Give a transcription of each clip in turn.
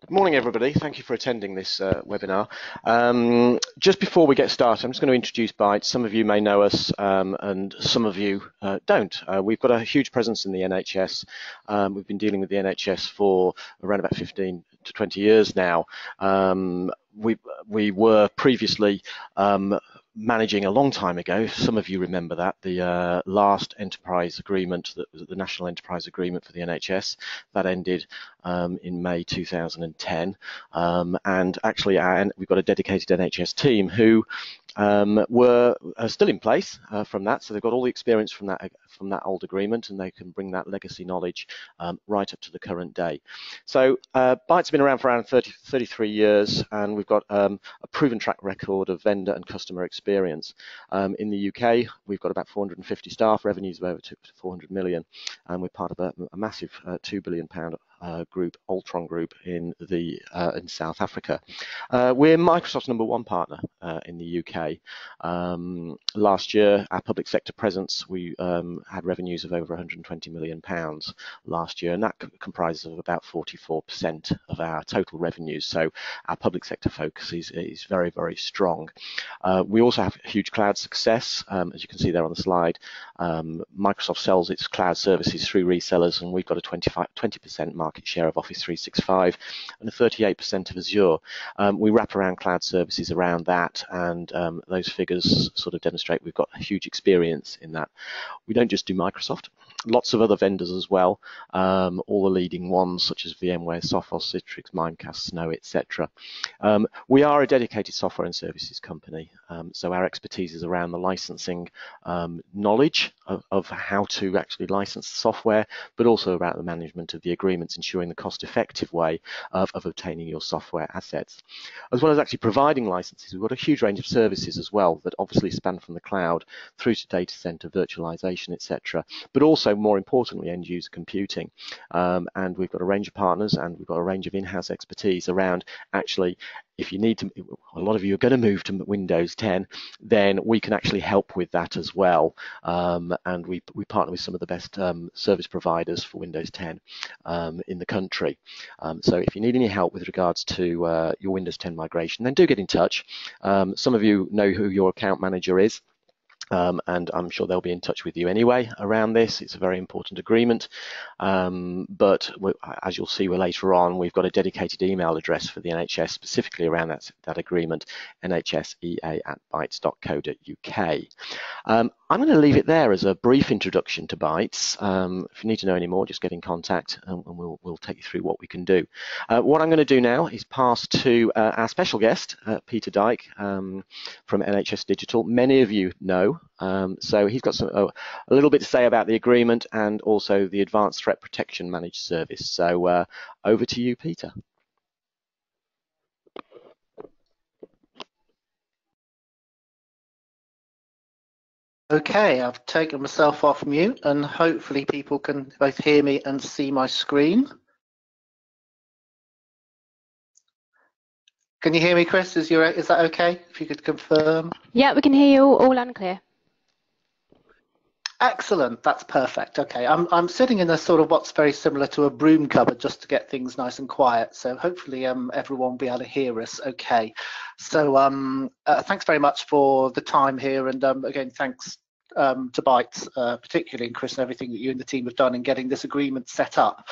Good morning, everybody. Thank you for attending this webinar. Just before we get started, I'm just going to introduce Bytes. Some of you may know us and some of you don't. We've got a huge presence in the NHS. We've been dealing with the NHS for around about 15 to 20 years now. We were previously managing a long time ago, some of you remember that, the last enterprise agreement, that was the National Enterprise Agreement for the NHS, that ended in May 2010. And actually we've got a dedicated NHS team who were still in place from that, so they've got all the experience from that old agreement, and they can bring that legacy knowledge right up to the current day. So Bytes have been around for around 33 years, and we've got a proven track record of vendor and customer experience. In the UK, we've got about 450 staff, revenues of over 400 million, and we're part of a massive £2 billion group, Altron Group, in South Africa. We're Microsoft's #1 partner in the UK. Last year, our public sector presence, we had revenues of over £120 million last year, and that comprises of about 44% of our total revenues. So our public sector focus is very, very strong. We also have huge cloud success, as you can see there on the slide. Microsoft sells its cloud services through resellers, and we've got a 20% market share of Office 365 and a 38% of Azure. We wrap around cloud services around that, and those figures sort of demonstrate we've got a huge experience in that. We don't just do Microsoft, lots of other vendors as well, all the leading ones such as VMware, Sophos, Citrix, Mimecast, Snow, etc. We are a dedicated software and services company, so our expertise is around the licensing knowledge of how to actually license the software, but also about the management of the agreements, ensuring the cost-effective way of obtaining your software assets. As well as actually providing licenses, we've got a huge range of services as well that obviously span from the cloud through to data center, virtualization, etc., but also, more importantly, end-user computing. And we've got a range of partners, and we've got a range of in-house expertise around actually, if you need to, a lot of you are going to move to Windows 10, then we can actually help with that as well. And we partner with some of the best service providers for Windows 10 in the country. So if you need any help with regards to your Windows 10 migration, then do get in touch. Some of you know who your account manager is. And I'm sure they'll be in touch with you anyway around this. It's a very important agreement, but as you'll see later on, we've got a dedicated email address for the NHS specifically around that agreement, nhsea@bytes.co.uk. I'm going to leave it there as a brief introduction to Bytes. If you need to know any more, just get in contact, and we'll take you through what we can do. What I'm going to do now is pass to our special guest, Peter Dyke, from NHS Digital. Many of you know. So he's got a little bit to say about the agreement and also the Advanced Threat Protection Managed Service. So over to you, Peter. Okay, I've taken myself off mute, and hopefully people can both hear me and see my screen. Can you hear me, Chris? Is that okay? If you could confirm. Yeah, we can hear you all unclear. Excellent, that's perfect. Okay, I'm sitting in a sort of what's very similar to a broom cupboard just to get things nice and quiet. So hopefully everyone will be able to hear us okay. So thanks very much for the time here, and again, thanks to Bytes, particularly, and Chris, and everything that you and the team have done in getting this agreement set up.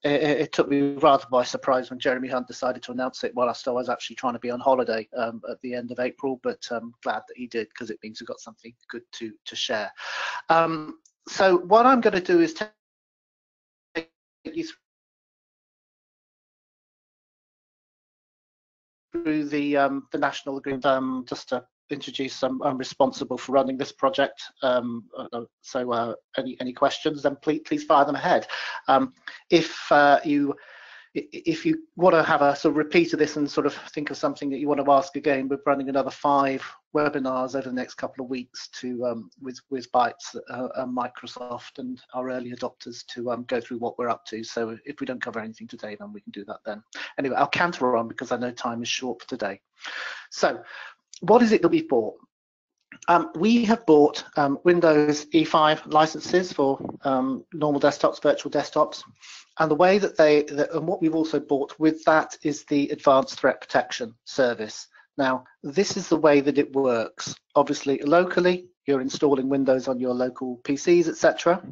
It took me rather by surprise when Jeremy Hunt decided to announce it whilst I was actually trying to be on holiday at the end of April, but glad that he did, because it means we've got something good to share. So what I'm going to do is take you through the national agreement, just to introduce. I'm responsible for running this project, so any questions, then please fire them ahead. If you want to have a sort of repeat of this and sort of think of something that you want to ask again, we're running another 5 webinars over the next couple of weeks to with Bytes, Microsoft, and our early adopters to go through what we're up to. So if we don't cover anything today, then we can do that then. Anyway, I'll canter on because I know time is short for today. So what is it that we've bought? We have bought Windows E5 licenses for normal desktops, virtual desktops, and the way that and what we've also bought with that is the Advanced Threat Protection service. Now, this is the way that it works. Obviously, locally, you're installing Windows on your local PCs, etc.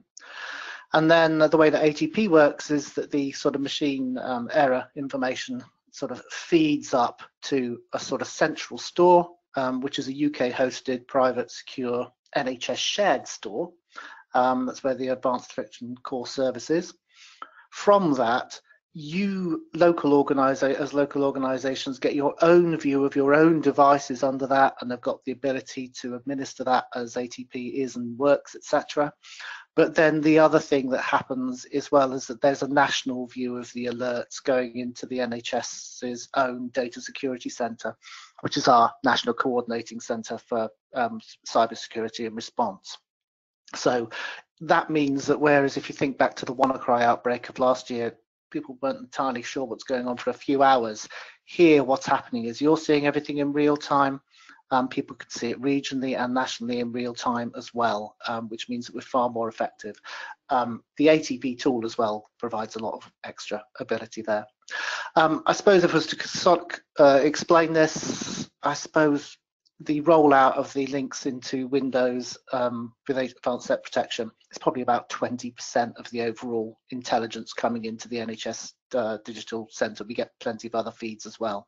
And then the way that ATP works is that the sort of machine error information sort of feeds up to a sort of central store, which is a UK-hosted, private, secure, NHS shared store. That's where the Advanced Protection Core service is. From that, you as local organisations get your own view of your own devices under that, and they've got the ability to administer that as ATP is and works, etc. But then the other thing that happens as well is that there's a national view of the alerts going into the NHS's own data security centre, which is our national coordinating centre for cybersecurity and response. So that means that whereas if you think back to the WannaCry outbreak of last year, people weren't entirely sure what's going on for a few hours. Here, what's happening is you're seeing everything in real time. People could see it regionally and nationally in real time as well, which means that we're far more effective. The ATP tool as well provides a lot of extra ability there. I suppose if I was to sort of, explain this, I suppose the rollout of the links into Windows with Advanced Threat Protection is probably about 20% of the overall intelligence coming into the NHS digital centre. We get plenty of other feeds as well.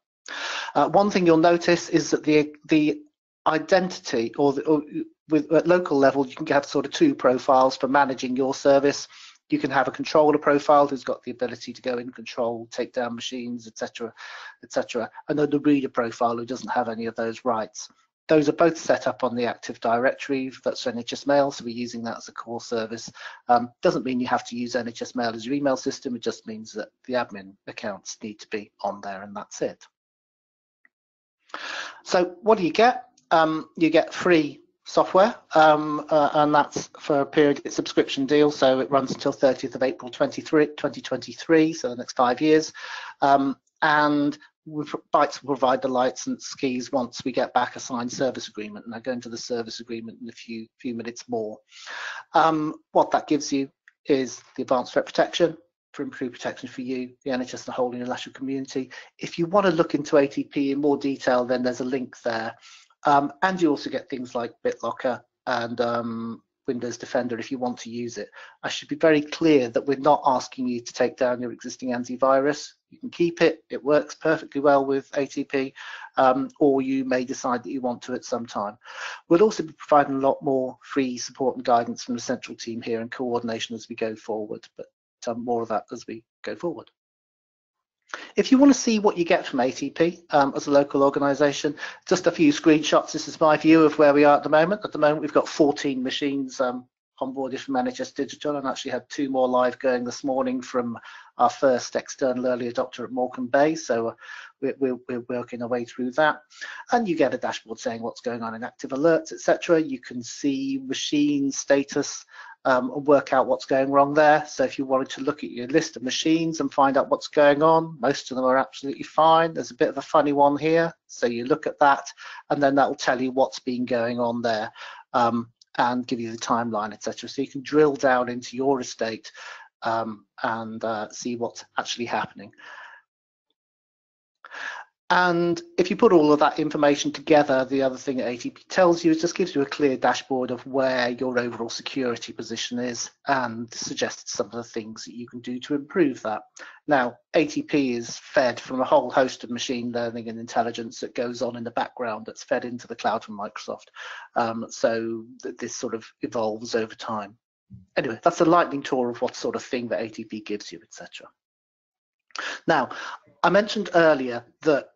One thing you'll notice is that the identity, at local level, you can have sort of two profiles for managing your service. You can have a controller profile who's got the ability to go in, control, take down machines, etc., etc., and then the reader profile who doesn't have any of those rights. Those are both set up on the Active Directory. That's NHS Mail, so we're using that as a core service. Doesn't mean you have to use NHS Mail as your email system. It just means that the admin accounts need to be on there, and that's it. So what do you get? You get free software, and that's for a periodic subscription deal, so it runs until 30th of April 2023, so the next 5 years. And Bytes will provide the license keys once we get back a signed service agreement, and I'll go into the service agreement in a few minutes more. What that gives you is the Advanced Threat Protection, for improved protection for you, the NHS, and the whole international community. If you want to look into ATP in more detail, then there's a link there. And you also get things like BitLocker and Windows Defender if you want to use it. I should be very clear that we're not asking you to take down your existing antivirus. You can keep it, it works perfectly well with ATP, or you may decide that you want to at some time. We'll also be providing a lot more free support and guidance from the central team here and coordination as we go forward, but more of that as we go forward. If you want to see what you get from ATP as a local organisation, just a few screenshots. This is my view of where we are at the moment. At the moment, we've got 14 machines onboarded from NHS Digital, and actually had 2 more live going this morning from our first external early adopter at Morecambe Bay. So we're working our way through that. And you get a dashboard saying what's going on in active alerts, etc. You can see machine status and work out what's going wrong there. So if you wanted to look at your list of machines and find out what's going on, most of them are absolutely fine. There's a bit of a funny one here. So you look at that, and then that will tell you what's been going on there. And give you the timeline, etc. So you can drill down into your estate and see what's actually happening. And if you put all of that information together, the other thing that ATP tells you is just gives you a clear dashboard of where your overall security position is and suggests some of the things that you can do to improve that. Now, ATP is fed from a whole host of machine learning and intelligence that goes on in the background that's fed into the cloud from Microsoft. So this sort of evolves over time. Anyway, that's a lightning tour of what sort of thing that ATP gives you, etc. Now, I mentioned earlier that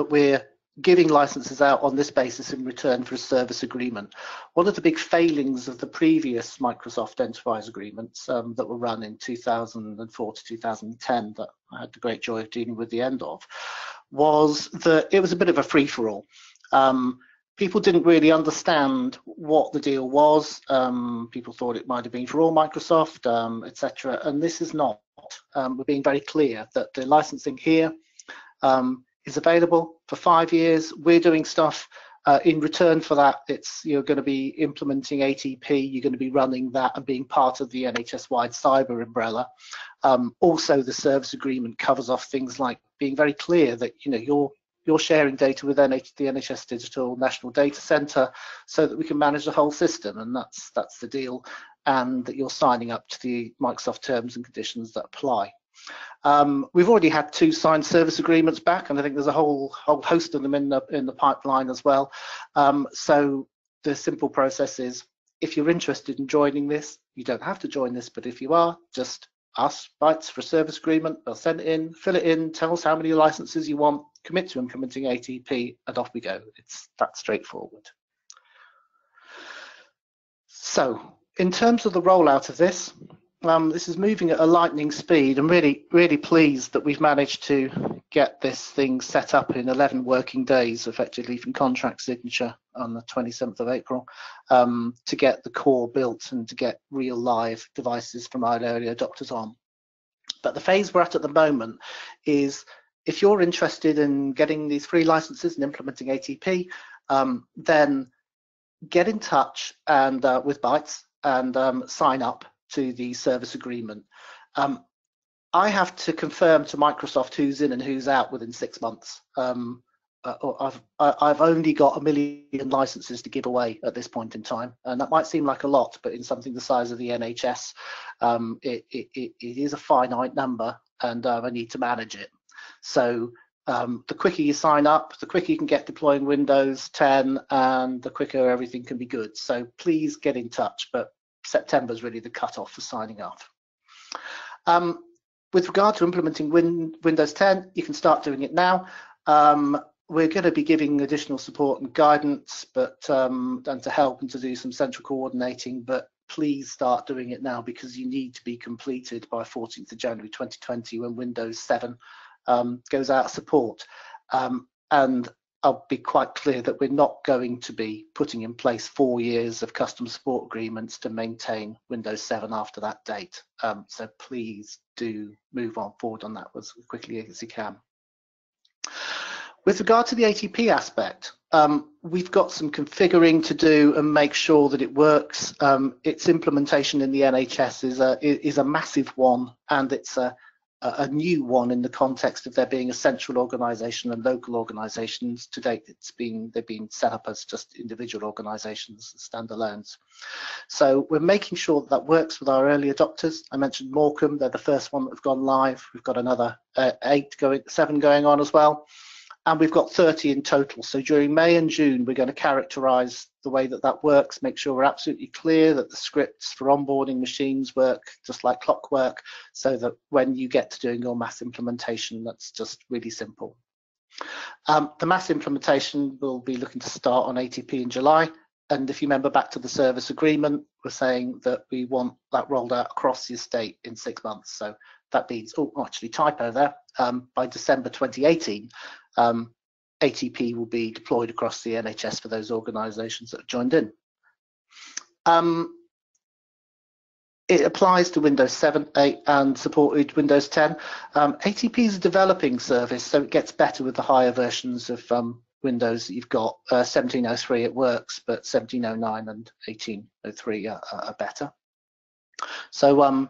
we're giving licenses out on this basis in return for a service agreement. One of the big failings of the previous Microsoft enterprise agreements that were run in 2004 to 2010 that I had the great joy of dealing with the end of was that it was a bit of a free-for-all. People didn't really understand what the deal was. People thought it might have been for all Microsoft, etc. And this is not. We're being very clear that the licensing here is available for 5 years. We're doing stuff In return for that, you're going to be implementing ATP, you're going to be running that and being part of the NHS-wide cyber umbrella. Also, the service agreement covers off things like being very clear that you're sharing data with the NHS Digital National Data Centre so that we can manage the whole system, and that's the deal, and that you're signing up to the Microsoft terms and conditions that apply. We've already had 2 signed service agreements back, and I think there's a whole host of them in the pipeline as well. So the simple process is, if you're interested in joining this, you don't have to join this, but if you are, just ask Bytes for a service agreement. They'll send it in, fill it in, tell us how many licenses you want, commit to implementing ATP, and off we go. It's that straightforward. So in terms of the rollout of this, this is moving at a lightning speed. I'm really pleased that we've managed to get this thing set up in 11 working days, effectively from contract signature on the 27th of April, to get the core built and to get real live devices from our early adopters on. But the phase we're at the moment is, if you're interested in getting these free licenses and implementing ATP, then get in touch and with Bytes and sign up to the service agreement. I have to confirm to Microsoft who's in and who's out within 6 months. I've only got 1 million licenses to give away at this point in time, and that might seem like a lot, but in something the size of the NHS, it is a finite number, and I need to manage it. So the quicker you sign up, the quicker you can get deploying Windows 10, and the quicker everything can be good. So please get in touch, but September is really the cutoff for signing up. With regard to implementing Windows 10, you can start doing it now. We're going to be giving additional support and guidance, but and to help and to do some central coordinating, but please start doing it now, because you need to be completed by 14th of January 2020 when Windows 7 goes out of support. And I'll be quite clear that we're not going to be putting in place 4 years of customer support agreements to maintain Windows 7 after that date. So please do move on forward on that as quickly as you can. With regard to the ATP aspect, we've got some configuring to do and make sure that it works. Its implementation in the NHS is a massive one, and it's a new one in the context of there being a central organisation and local organisations. To date, they've been set up as just individual organisations, standalones. So we're making sure that works with our early adopters. I mentioned Morecambe; they're the first one that have gone live. We've got another 7 going on as well, and we've got 30 in total. So during May and June, we're going to characterise the way that works, make sure we're absolutely clear that the scripts for onboarding machines work just like clockwork, so that when you get to doing your mass implementation, that's just really simple. The mass implementation will be looking to start on ATP in July, and if you remember back to the service agreement, we're saying that we want that rolled out across the estate in 6 months. So that means, oh, actually typo there, by December 2018, ATP will be deployed across the NHS for those organisations that have joined in. It applies to Windows 7, 8 and supported Windows 10. ATP is a developing service, so it gets better with the higher versions of Windows that you've got. 1703 it works, but 1709 and 1803 are better. So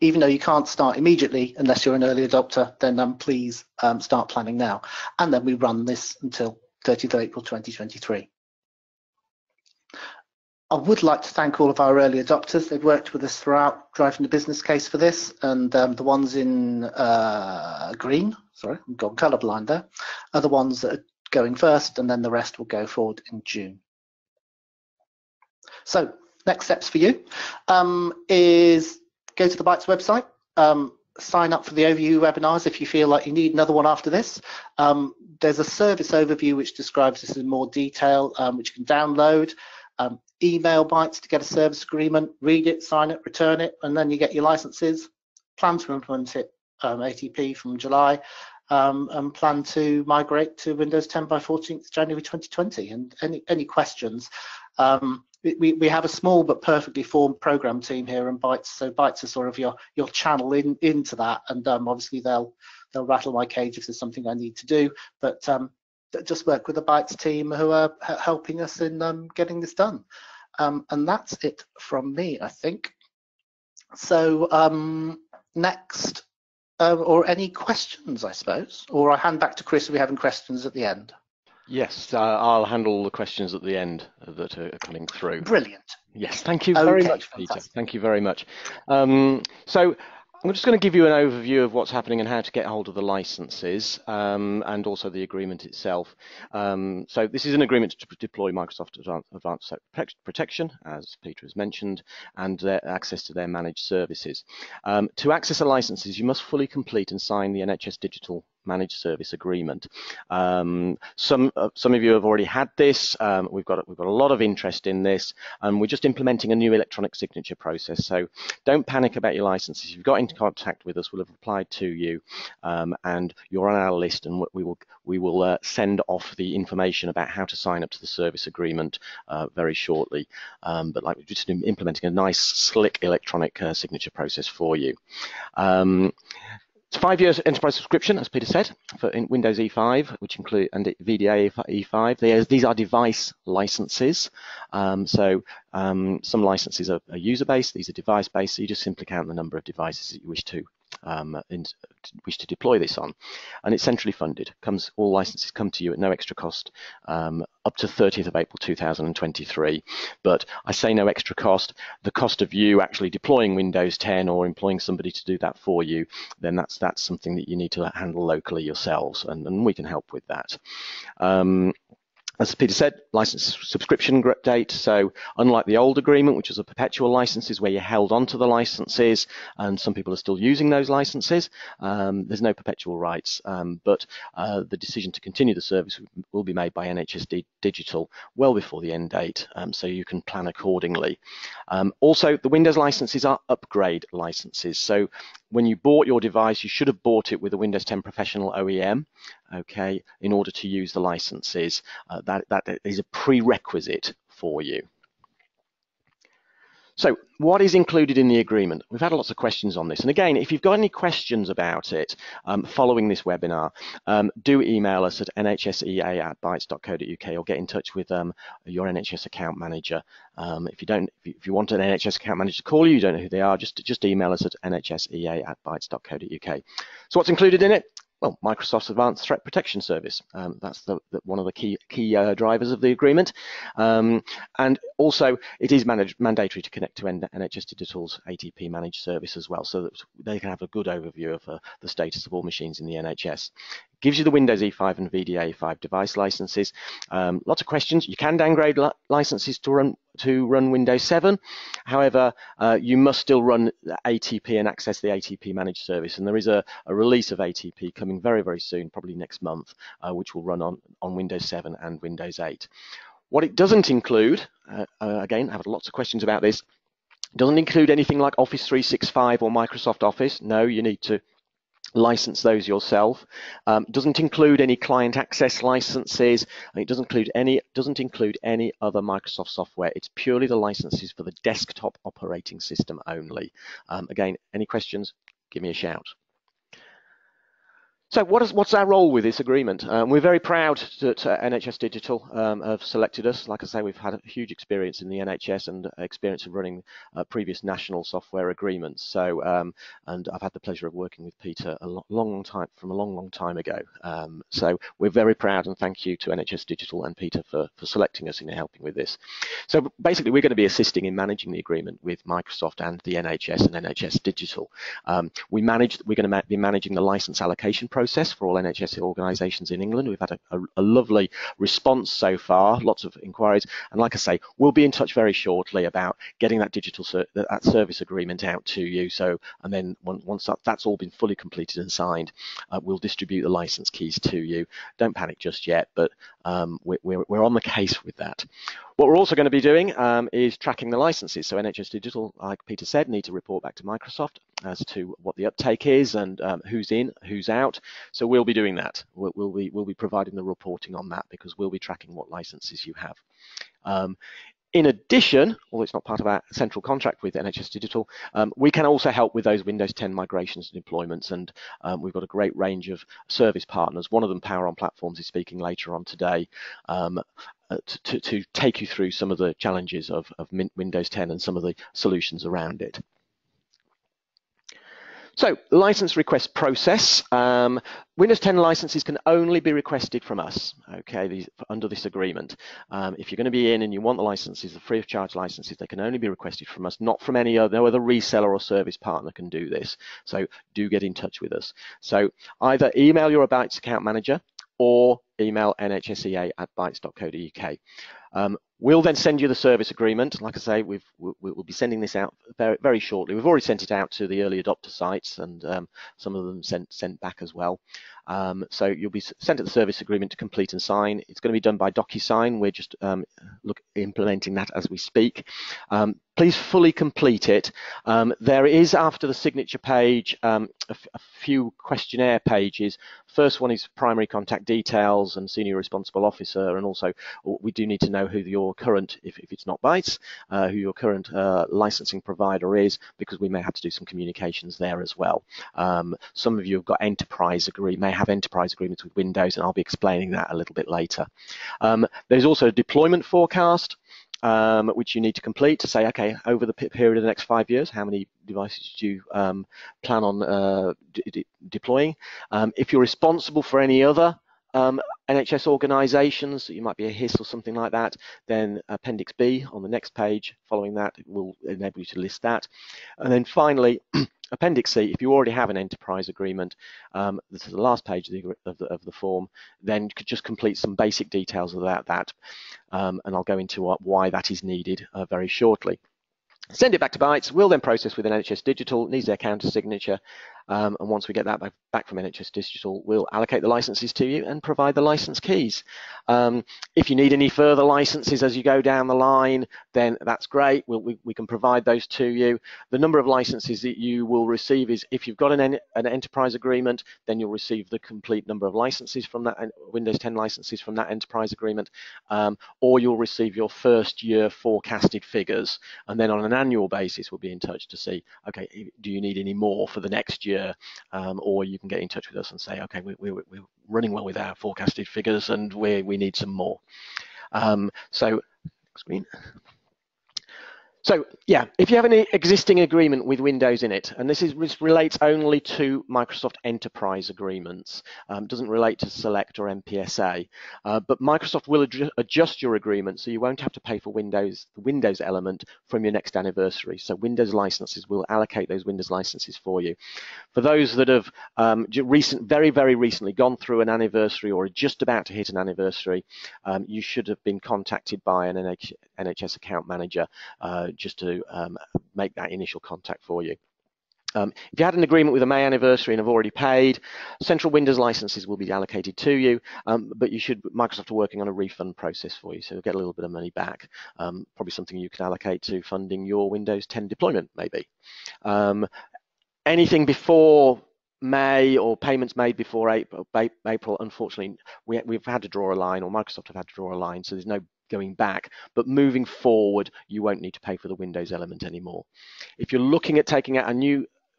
even though you can't start immediately unless you're an early adopter, then please start planning now. And then we run this until 30th of April 2023. I would like to thank all of our early adopters. They've worked with us throughout, driving the business case for this, and the ones in green, sorry, I've gone colourblind there, are the ones that are going first, and then the rest will go forward in June. So next steps for you is go to the Bytes website, sign up for the overview webinars if you feel like you need another one after this. There's a service overview which describes this in more detail, which you can download. Email Bytes to get a service agreement, read it, sign it, return it, and then you get your licenses. Plan to implement it ATP from July, and plan to migrate to Windows 10 by 14th January 2020. And any questions? We have a small but perfectly formed program team here in Bytes, so Bytes are sort of your channel into that, and obviously they'll rattle my cage if there's something I need to do. But just work with the Bytes team who are helping us in getting this done. And that's it from me, I think. So next, or any questions, I suppose, or I hand back to Chris if we're having questions at the end. Yes, I'll handle the questions at the end that are coming through. Brilliant. Yes, thank you very much, Peter. Thank you very much. So I'm just going to give you an overview of what's happening and how to get hold of the licenses, and also the agreement itself. So this is an agreement to deploy Microsoft Advanced Protection, as Peter has mentioned, and their access to their managed services. To access the licenses, you must fully complete and sign the NHS Digital Managed Service Agreement. Some of you have already had this. We've got a lot of interest in this, and we're just implementing a new electronic signature process. So don't panic about your licenses. If you've got into contact with us, we'll have replied to you, and you're on our list, and we will send off the information about how to sign up to the service agreement very shortly. But like we're just implementing a nice, slick electronic signature process for you. It's 5 years enterprise subscription, as Peter said, for Windows E5, which include and VDA E5. These are device licenses. Some licenses are user-based, these are device-based, so you just simply count the number of devices that you wish to deploy this on, and it's centrally funded. All licenses come to you at no extra cost up to 30th of April 2023. But I say no extra cost. The cost of you actually deploying Windows 10 or employing somebody to do that for you, then that's something that you need to handle locally yourselves, and we can help with that. As Peter said, license subscription date. So unlike the old agreement, which was a perpetual licenses where you held onto the licenses, and some people are still using those licenses, there's no perpetual rights, but the decision to continue the service will be made by NHS Digital well before the end date, so you can plan accordingly. Also, the Windows licenses are upgrade licenses. So when you bought your device, you should have bought it with a Windows 10 Professional OEM, okay, in order to use the licenses. That is a prerequisite for you. So what is included in the agreement? We've had lots of questions on this. And again, if you've got any questions about it following this webinar, do email us at nhsea@bytes.co.uk or get in touch with your NHS account manager. If you want an NHS account manager to call you, you don't know who they are, just email us at nhsea@bytes.co.uk. So what's included in it? Well, Microsoft's Advanced Threat Protection Service. That's one of the key drivers of the agreement. And also, it is mandatory to connect to NHS Digital's ATP managed service as well, so that they can have a good overview of the status of all machines in the NHS. It gives you the Windows E5 and VDA E5 device licenses. Lots of questions. You can downgrade licenses to run Windows 7. However, you must still run ATP and access the ATP managed service, and there is a release of ATP coming very, very soon, probably next month, which will run on Windows 7 and Windows 8. What it doesn't include, again, I have lots of questions about this, doesn't include anything like Office 365 or Microsoft Office. No, you need to license those yourself. Doesn't include any client access licenses, and it doesn't include any other Microsoft software. It's purely the licenses for the desktop operating system only. Again, any questions, give me a shout. So what's our role with this agreement? We're very proud that NHS Digital have selected us. Like I say, we've had a huge experience in the NHS and experience of running previous national software agreements. So, and I've had the pleasure of working with Peter a long time ago. So we're very proud, and thank you to NHS Digital and Peter for selecting us and helping with this. So basically, we're going to be assisting in managing the agreement with Microsoft and the NHS and NHS Digital. We're going to be managing the license allocation process for all NHS organisations in England. We've had a lovely response so far, lots of inquiries, and like I say, we'll be in touch very shortly about getting that that service agreement out to you. So, and then once that's all been fully completed and signed, we'll distribute the licence keys to you. Don't panic just yet, but we're on the case with that. What we're also going to be doing is tracking the licenses. So NHS Digital, like Peter said, need to report back to Microsoft as to what the uptake is and who's in, who's out. So we'll be doing that. We'll be providing the reporting on that, because we'll be tracking what licenses you have. In addition, although it's not part of our central contract with NHS Digital, we can also help with those Windows 10 migrations and deployments, and we've got a great range of service partners. One of them, Power On Platforms, is speaking later on today to take you through some of the challenges of Windows 10 and some of the solutions around it. So, license request process. Windows 10 licenses can only be requested from us, okay, under this agreement. If you're going to be in and you want the licenses, the free of charge licenses, they can only be requested from us, not from no other reseller or service partner can do this. So do get in touch with us. So either email your Bytes account manager or email nhsea@bytes.co.uk. We'll then send you the service agreement. Like I say, we'll be sending this out very, very shortly. We've already sent it out to the early adopter sites, and some of them sent back as well. So you'll be sent the service agreement to complete and sign. It's going to be done by DocuSign. We're just implementing that as we speak. Please fully complete it. There is, after the signature page, a few questionnaire pages. First one is primary contact details and senior responsible officer, and also we do need to know who your current, if it's not Bytes, who your current licensing provider is, because we may have to do some communications there as well. Some of you have got may have enterprise agreements with Windows, and I'll be explaining that a little bit later. There's also a deployment forecast, which you need to complete to say, okay, over the period of the next 5 years, how many devices do you plan on deploying? If you're responsible for any other NHS organisations, you might be a HIS or something like that, then Appendix B on the next page following that will enable you to list that. And then finally, Appendix C, if you already have an enterprise agreement, this is the last page of the form, then you could just complete some basic details about that, and I'll go into why that is needed very shortly. Send it back to Bytes. We'll then process with an NHS Digital. It needs their counter signature, and once we get that back from NHS Digital, we'll allocate the licenses to you and provide the license keys. If you need any further licenses as you go down the line, then that's great. We can provide those to you. The number of licenses that you will receive is, if you've got an enterprise agreement, then you'll receive the complete number of licenses from that, Windows 10 licenses from that enterprise agreement, or you'll receive your first year forecasted figures, and then on an annual basis we'll be in touch to see, okay, do you need any more for the next year? Or you can get in touch with us and say, okay, we're running well with our forecasted figures and we need some more. So, screen. So yeah, if you have any existing agreement with Windows in it, and this relates only to Microsoft Enterprise agreements, doesn't relate to Select or MPSA, but Microsoft will adjust your agreement so you won't have to pay for the Windows element from your next anniversary. So Windows licenses will allocate those Windows licenses for you. For those that have very, very recently gone through an anniversary or are just about to hit an anniversary, you should have been contacted by an NHS account manager just to make that initial contact for you. If you had an agreement with a May anniversary and have already paid, central Windows licenses will be allocated to you, but Microsoft are working on a refund process for you, so you'll get a little bit of money back, probably something you can allocate to funding your Windows 10 deployment, maybe. Anything before May or payments made before April, unfortunately, we've had to draw a line, or Microsoft have had to draw a line, so there's no going back, but moving forward you won't need to pay for the Windows element anymore. If you're looking at taking out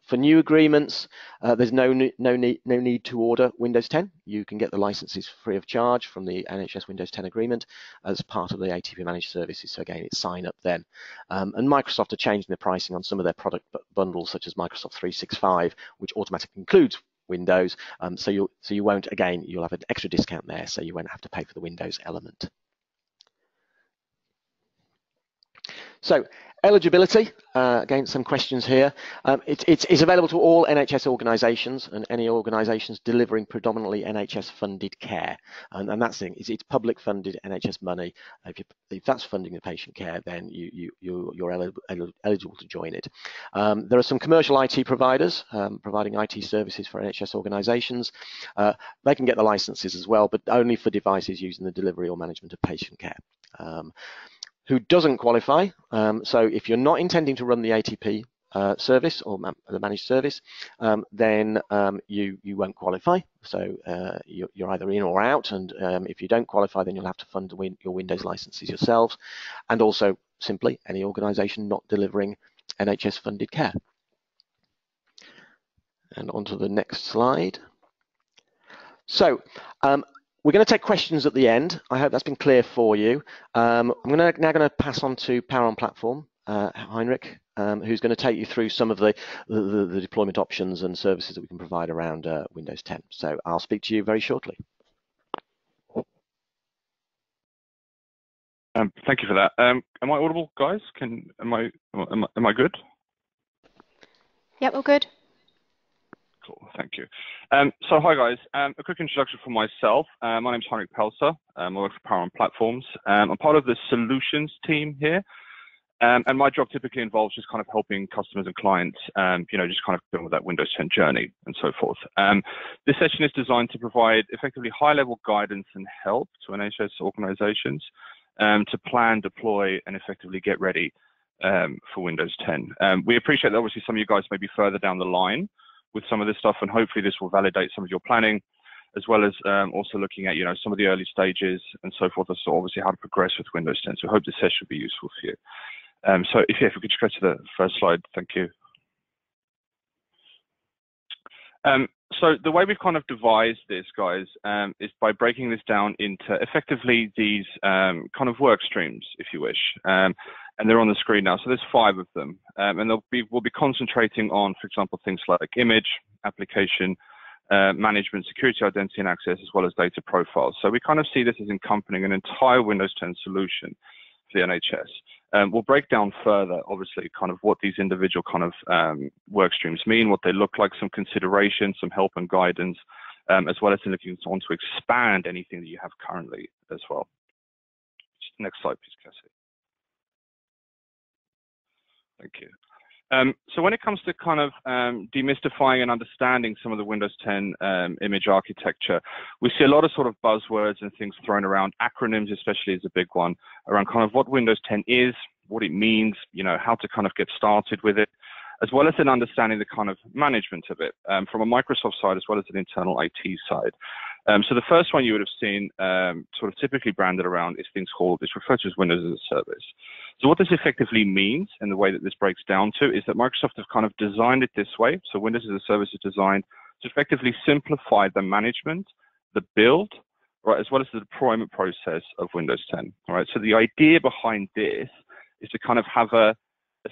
for new agreements, there's no need to order Windows 10. You can get the licenses free of charge from the NHS Windows 10 agreement as part of the ATP managed services. So again, it's sign up then. And Microsoft are changing the pricing on some of their product bundles, such as Microsoft 365, which automatically includes Windows. So you won't, again, you'll have an extra discount there, so you won't have to pay for the Windows element. So eligibility, again, some questions here. It's available to all NHS organisations and any organisations delivering predominantly NHS-funded care, and that's the thing. It's public funded NHS money. If that's funding the patient care, then you're eligible to join it. There are some commercial IT providers providing IT services for NHS organisations. They can get the licenses as well, but only for devices used in the delivery or management of patient care. Who doesn't qualify, so if you're not intending to run the ATP service or the managed service, then you won't qualify. So you're either in or out, and if you don't qualify, then you'll have to fund your Windows licenses yourselves, and also simply any organisation not delivering NHS funded care. And on to the next slide. So we're going to take questions at the end. I hope that's been clear for you. I'm now going to pass on to Power on Platform, Heinrich, who's going to take you through some of the deployment options and services that we can provide around Windows 10. So I'll speak to you very shortly. Thank you for that. Am I audible, guys? Am I good? Yep, all good. Cool, thank you. So hi guys, a quick introduction from myself. My name is Heinrich Pelser. I work for Power on Platforms. I'm part of the solutions team here. And my job typically involves just kind of helping customers and clients, just kind of dealing with that Windows 10 journey and so forth. This session is designed to provide effectively high-level guidance and help to NHS organizations to plan, deploy, and effectively get ready for Windows 10. We appreciate that obviously some of you guys may be further down the line with some of this stuff, and hopefully this will validate some of your planning, as well as also looking at some of the early stages and so forth, as to obviously how to progress with Windows 10. So I hope this session will be useful for you. So if we could just go to the first slide, thank you. So the way we've kind of devised this, guys, is by breaking this down into effectively these kind of work streams, if you wish. And they're on the screen now. So there's 5 of them. And we'll be concentrating on, for example, things like image, application, management, security, identity, and access, as well as data profiles. So we kind of see this as encompassing an entire Windows 10 solution for the NHS. We'll break down further, obviously, kind of what these individual kind of work streams mean, what they look like, some consideration, some help and guidance, as well as looking on to expand anything that you have currently as well. Next slide, please, Cassie. Thank you. So when it comes to kind of demystifying and understanding some of the Windows 10 image architecture, we see a lot of sort of buzzwords and things thrown around. Acronyms especially is a big one, around kind of what Windows 10 is, what it means, how to kind of get started with it, as well as an understanding the kind of management of it from a Microsoft side as well as an internal IT side. So the first one you would have seen sort of typically branded around is things called, it's referred to as Windows as a Service. So what this effectively means, and the way that this breaks down to, is that Microsoft have kind of designed it this way. So Windows as a Service is designed to effectively simplify the management, the build, right, as well as the deployment process of Windows 10. All right. So the idea behind this is to kind of have a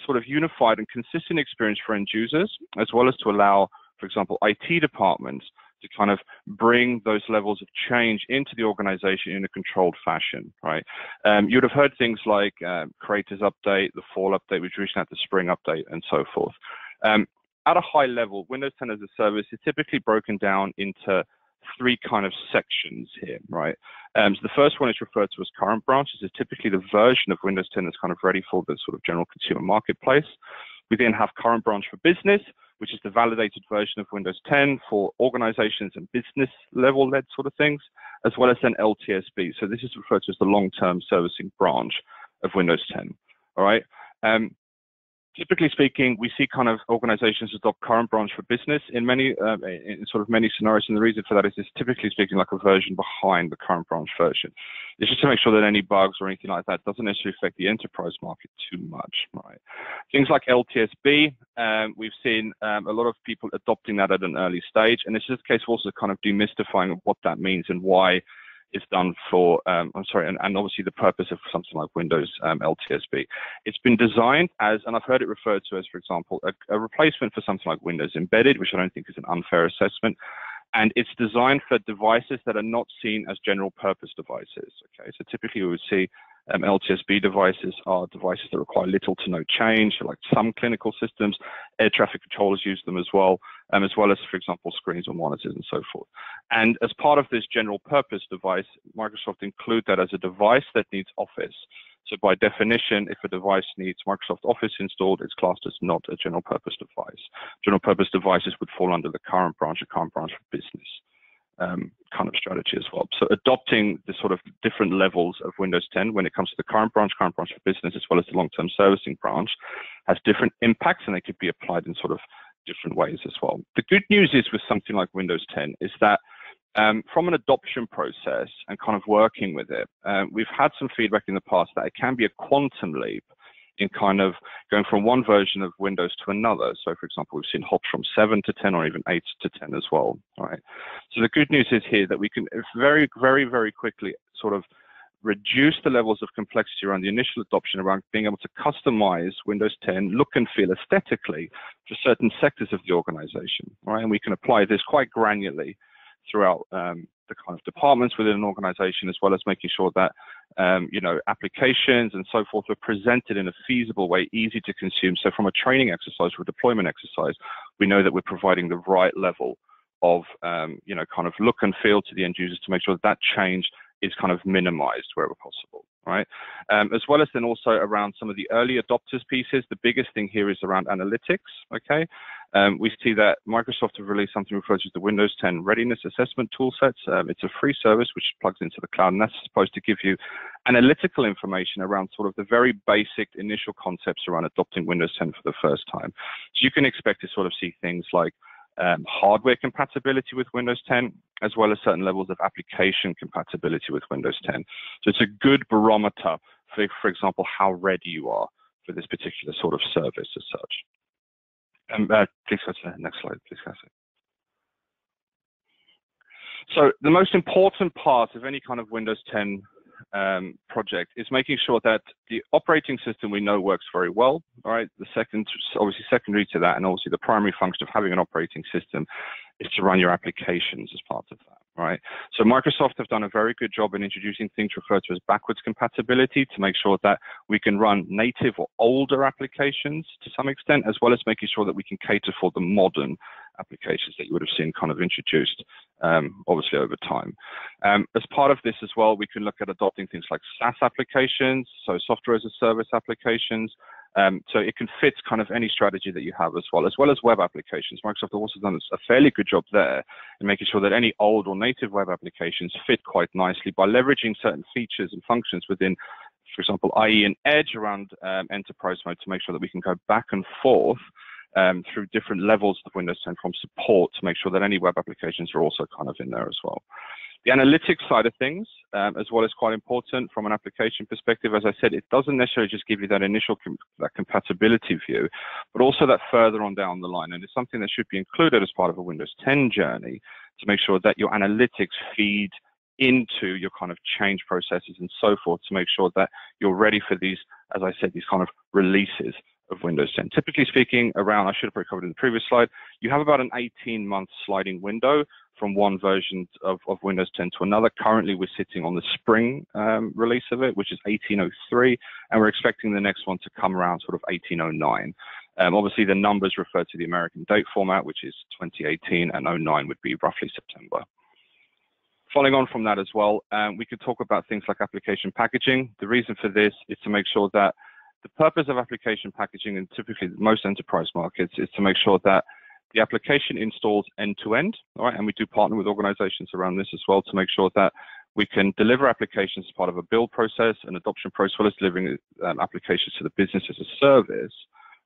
sort of unified and consistent experience for end users, as well as to allow, for example, IT departments to kind of bring those levels of change into the organization in a controlled fashion, right? You would have heard things like Creators Update, the Fall Update, which recently had the Spring Update, and so forth. At a high level, Windows 10 as a Service is typically broken down into 3 kind of sections here, right? So the first one is referred to as Current Branch. This is typically the version of Windows 10 that's kind of ready for the sort of general consumer marketplace. We then have Current Branch for Business, which is the validated version of Windows 10 for organizations and business level led sort of things, as well as then LTSB. So this is referred to as the long-term servicing branch of Windows 10, all right? Typically speaking, we see kind of organizations adopt Current Branch for Business in many scenarios, and the reason for that is it's typically speaking like a version behind the Current Branch version. It's just to make sure that any bugs or anything like that doesn't necessarily affect the enterprise market too much, right? Things like LTSB, we've seen a lot of people adopting that at an early stage, and this is the case also kind of demystifying what that means and why it's done for, and obviously the purpose of something like Windows LTSB. It's been designed as, and I've heard it referred to as, for example, a replacement for something like Windows Embedded, which I don't think is an unfair assessment. And it's designed for devices that are not seen as general purpose devices. Okay, so typically we would see LTSB devices are devices that require little to no change, like some clinical systems. Air traffic controllers use them as well as, for example, screens or monitors and so forth. And as part of this general purpose device, Microsoft include that as a device that needs Office. So by definition, if a device needs Microsoft Office installed, it's classed as not a general purpose device. General purpose devices would fall under the Current Branch or Current Branch for Business kind of strategy as well. So adopting the sort of different levels of Windows 10 when it comes to the Current Branch for Business, as well as the long-term servicing branch, has different impacts, and they could be applied in sort of different ways as well. The good news is with something like Windows 10 is that from an adoption process and kind of working with it, we've had some feedback in the past that it can be a quantum leap in kind of going from one version of Windows to another. So for example, we've seen hops from 7 to 10 or even 8 to 10 as well, right? So the good news is here that we can very, very, very quickly sort of reduce the levels of complexity around the initial adoption, around being able to customize Windows 10 look and feel aesthetically for certain sectors of the organization, right? And we can apply this quite granularly throughout the kind of departments within an organization, as well as making sure that you know, applications and so forth are presented in a feasible way, easy to consume. So from a training exercise or a deployment exercise, we know that we're providing the right level of you know, kind of look and feel to the end users to make sure that that change is kind of minimized wherever possible, right? As well as then also around some of the early adopters pieces. The biggest thing here is around analytics, okay? We see that Microsoft have released something referred to as the Windows 10 Readiness Assessment Toolsets. It's a free service which plugs into the cloud, and that's supposed to give you analytical information around sort of the very basic initial concepts around adopting Windows 10 for the first time. So you can expect to sort of see things like hardware compatibility with Windows 10, as well as certain levels of application compatibility with Windows 10. So it's a good barometer for example, how ready you are for this particular sort of service as such. Please go to the next slide, please, Cassie. So the most important part of any kind of Windows 10 project is making sure that the operating system we know works very well. All right, the second, obviously secondary to that, and obviously the primary function of having an operating system is to run your applications as part of that. Right. So Microsoft have done a very good job in introducing things referred to as backwards compatibility to make sure that we can run native or older applications to some extent, as well as making sure that we can cater for the modern applications that you would have seen kind of introduced, obviously over time. As part of this as well, we can look at adopting things like SaaS applications, so software as a service applications. So it can fit kind of any strategy that you have as well as web applications. Microsoft have also done a fairly good job there in making sure that any old or native web applications fit quite nicely by leveraging certain features and functions within, for example, IE and Edge around enterprise mode to make sure that we can go back and forth through different levels of Windows 10 from support to make sure that any web applications are also kind of in there as well. The analytics side of things, as well, is quite important from an application perspective. As I said, it doesn't necessarily just give you that initial compatibility view, but also that further on down the line. And it's something that should be included as part of a Windows 10 journey to make sure that your analytics feed into your kind of change processes and so forth to make sure that you're ready for these, as I said, these kind of releases of Windows 10. Typically speaking, around, I should have probably covered in the previous slide, you have about an 18-month sliding window from one version of Windows 10 to another. Currently, we're sitting on the spring release of it, which is 1803, and we're expecting the next one to come around sort of 1809. Obviously, the numbers refer to the American date format, which is 2018, and 09 would be roughly September. Following on from that as well, we could talk about things like application packaging. The reason for this is to make sure that the purpose of application packaging in typically most enterprise markets is to make sure that the application installs end-to-end, all right, and we do partner with organizations around this as well to make sure that we can deliver applications as part of a build process, an adoption process, as well as delivering applications to the business as a service,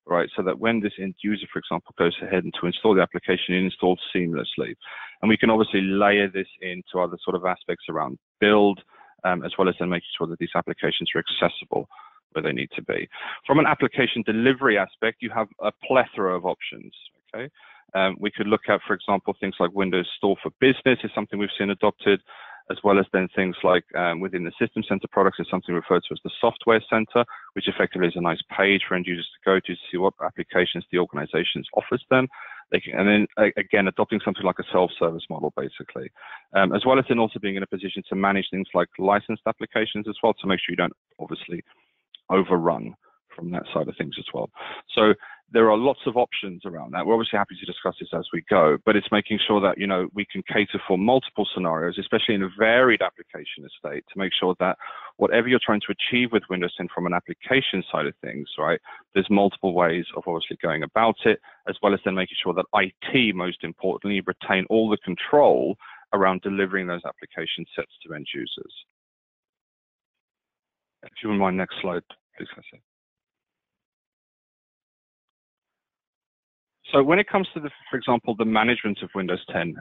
right, so that when this end user, for example, goes ahead and to install the application, it installs seamlessly. And we can obviously layer this into other sort of aspects around build, as well as then making sure that these applications are accessible where they need to be. From an application delivery aspect, you have a plethora of options, okay? We could look at, for example, things like Windows Store for Business is something we've seen adopted, as well as then things like within the System Center products is something referred to as the Software Center, which effectively is a nice page for end users to go to see what applications the organization offers them. They can, and then again, adopting something like a self-service model, basically, as well as then also being in a position to manage things like licensed applications as well, to make sure you don't obviously overrun from that side of things as well. So there are lots of options around that. We're obviously happy to discuss this as we go, but it's making sure that, you know, we can cater for multiple scenarios, especially in a varied application estate, to make sure that whatever you're trying to achieve with Windows 10 from an application side of things, right, there's multiple ways of obviously going about it, as well as then making sure that IT, most importantly, retain all the control around delivering those application sets to end users. If you wouldn't mind, next slide, please, Cassie. So when it comes to, for example, the management of Windows 10,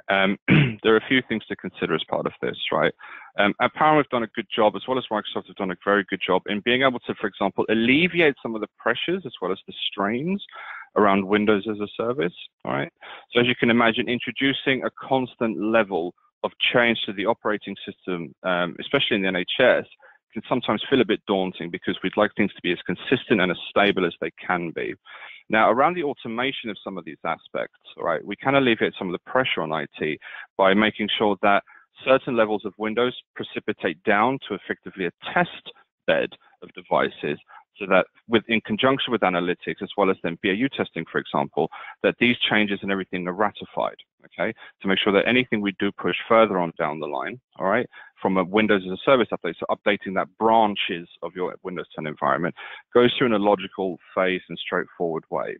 there are a few things to consider as part of this, right? At Powron, we've done a good job, as well as Microsoft have done a very good job in being able to, for example, alleviate some of the pressures as well as the strains around Windows as a service, all right? So as you can imagine, introducing a constant level of change to the operating system, especially in the NHS, can sometimes feel a bit daunting because we'd like things to be as consistent and as stable as they can be. Now, around the automation of some of these aspects, right, we can alleviate some of the pressure on IT by making sure that certain levels of Windows precipitate down to effectively a test bed of devices, so that in conjunction with analytics, as well as then BAU testing, for example, that these changes and everything are ratified, okay, to make sure that anything we do push further on down the line, all right, from a Windows as a service update, so updating that branches of your Windows 10 environment, goes through in a logical, phased and straightforward way.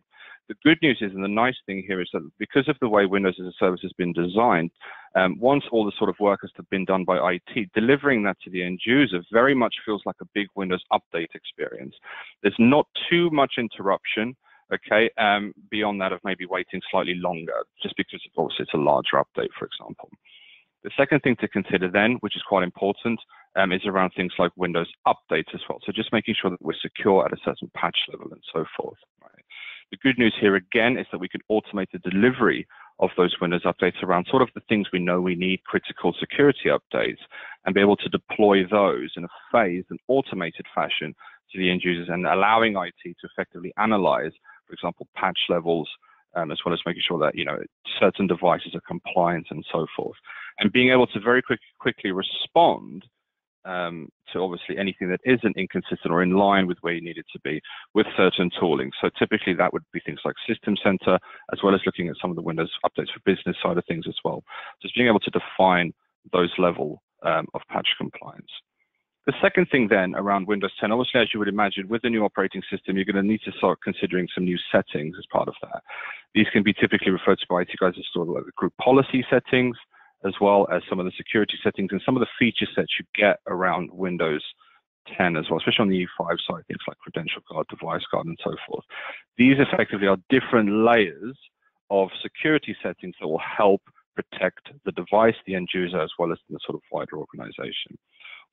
The good news is, and the nice thing here is that because of the way Windows as a service has been designed, once all the sort of work has been done by IT, delivering that to the end user very much feels like a big Windows update experience. There's not too much interruption, okay, beyond that of maybe waiting slightly longer, just because of course it's a larger update, for example. The second thing to consider then, which is quite important, is around things like Windows updates as well. So just making sure that we're secure at a certain patch level and so forth. Right? The good news here again is that we can automate the delivery of those Windows updates around sort of the things we know we need, critical security updates, and be able to deploy those in a phased and automated fashion to the end users, and allowing IT to effectively analyze, for example, patch levels, as well as making sure that, you know, certain devices are compliant and so forth, and being able to very quickly respond to obviously anything that isn't inconsistent or in line with where you need it to be with certain tooling. So typically that would be things like System Center, as well as looking at some of the Windows updates for business side of things as well. Just being able to define those level of patch compliance. The second thing then around Windows 10, obviously, as you would imagine, with the new operating system, you're going to need to start considering some new settings as part of that. These can be typically referred to by IT guys as sort of like the group policy settings, as well as some of the security settings and some of the feature sets you get around Windows 10 as well, especially on the E5 side, things like credential guard, device guard, and so forth. These effectively are different layers of security settings that will help protect the device, the end user, as well as the sort of wider organization.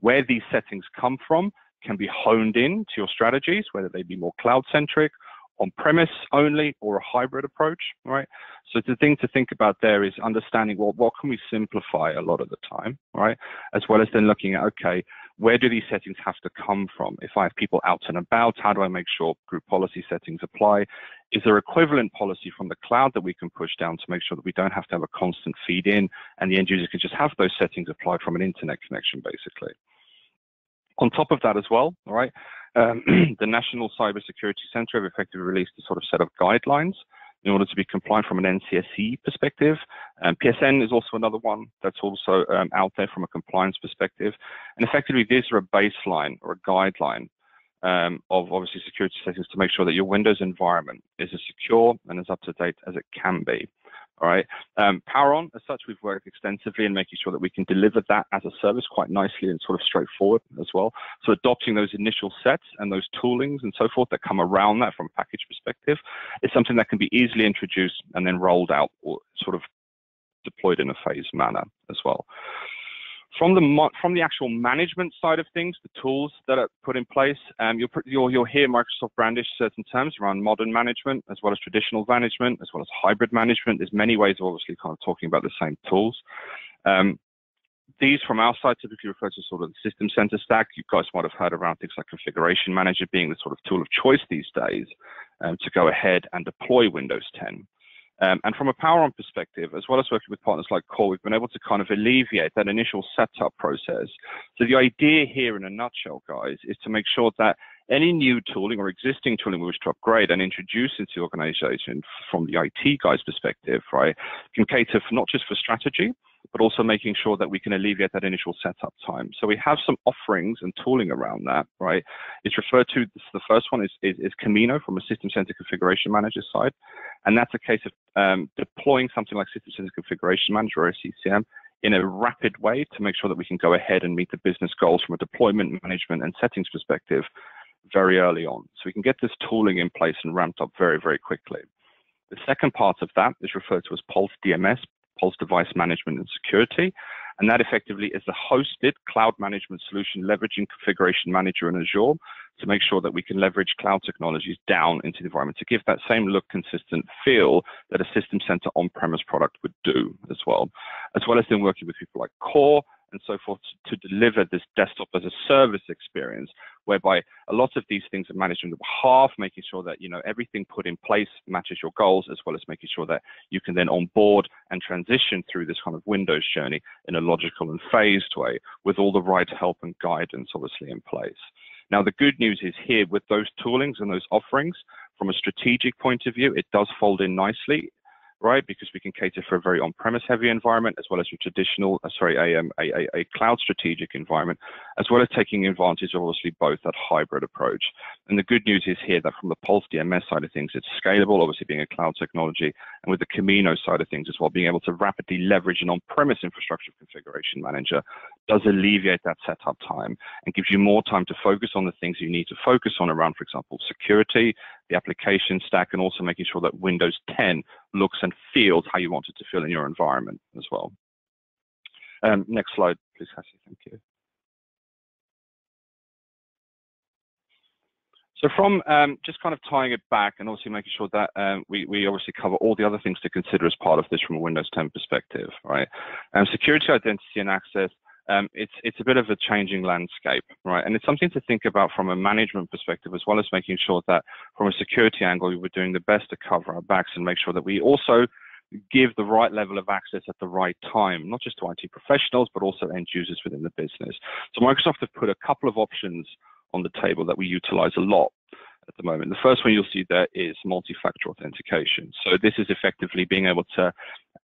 Where these settings come from can be honed in to your strategies, whether they be more cloud-centric, on-premise only, or a hybrid approach, right? So the thing to think about there is understanding, well, what can we simplify a lot of the time, right? As well as then looking at, okay, where do these settings have to come from? If I have people out and about, how do I make sure group policy settings apply? Is there equivalent policy from the cloud that we can push down to make sure that we don't have to have a constant feed in and the end user can just have those settings applied from an internet connection, basically? On top of that as well, all right, the National Cybersecurity Center have effectively released a sort of set of guidelines in order to be compliant from an NCSE perspective. PSN is also another one that's also out there from a compliance perspective. And effectively, these are a baseline or a guideline of obviously security settings to make sure that your Windows environment is as secure and as up to date as it can be. All right. Powron, as such, we've worked extensively in making sure that we can deliver that as a service quite nicely and sort of straightforward as well. So adopting those initial sets and those toolings and so forth that come around that from a package perspective is something that can be easily introduced and then rolled out or sort of deployed in a phased manner as well. From the actual management side of things, the tools that are put in place, you'll hear Microsoft brandish certain terms around modern management, as well as traditional management, as well as hybrid management. There's many ways of obviously kind of talking about the same tools. These from our side typically refer to sort of the System Center stack. You guys might have heard around things like Configuration Manager being the sort of tool of choice these days to go ahead and deploy Windows 10. And from a Powron perspective, as well as working with partners like Core, we've been able to kind of alleviate that initial setup process. So the idea here in a nutshell, guys, is to make sure that any new tooling or existing tooling we wish to upgrade and introduce into the organization from the IT guys' perspective, right, can cater for not just for strategy, but also making sure that we can alleviate that initial setup time. So we have some offerings and tooling around that, right? It's referred to, the first one is Camino from a System Center Configuration Manager side. And that's a case of deploying something like System Center Configuration Manager or CCM in a rapid way to make sure that we can go ahead and meet the business goals from a deployment management and settings perspective very early on. So we can get this tooling in place and ramped up very, very quickly. The second part of that is referred to as Pulse DMS, Pulse Device Management and Security, and that effectively is a hosted cloud management solution leveraging Configuration Manager in Azure to make sure that we can leverage cloud technologies down into the environment to give that same look, consistent feel that a System Center on-premise product would do as well as then working with people like Core and so forth to deliver this desktop as a service experience, whereby a lot of these things are managed on the behalf, making sure that everything put in place matches your goals, as well as making sure that you can then onboard and transition through this kind of Windows journey in a logical and phased way with all the right help and guidance obviously in place. Now, the good news is here with those toolings and those offerings, from a strategic point of view, it does fold in nicely, right? Because we can cater for a very on-premise heavy environment, as well as your traditional, a cloud strategic environment, as well as taking advantage of obviously both that hybrid approach. And the good news is here that from the Pulse DMS side of things, it's scalable, obviously being a cloud technology, and with the Camino side of things as well, being able to rapidly leverage an on-premise infrastructure configuration manager does alleviate that setup time and gives you more time to focus on the things you need to focus on around, for example, security, the application stack, and also making sure that Windows 10 looks and feels how you want it to feel in your environment as well. Next slide, please, Cassie. Thank you. So from just kind of tying it back and also making sure that we obviously cover all the other things to consider as part of this from a Windows 10 perspective, right? Security, identity, and access. It's a bit of a changing landscape, right? And it's something to think about from a management perspective, as well as making sure that from a security angle, we're doing the best to cover our backs and make sure that we also give the right level of access at the right time, not just to IT professionals, but also end users within the business. So Microsoft have put a couple of options on the table that we utilize a lot at the moment. The first one you'll see there is multi-factor authentication. So this is effectively being able to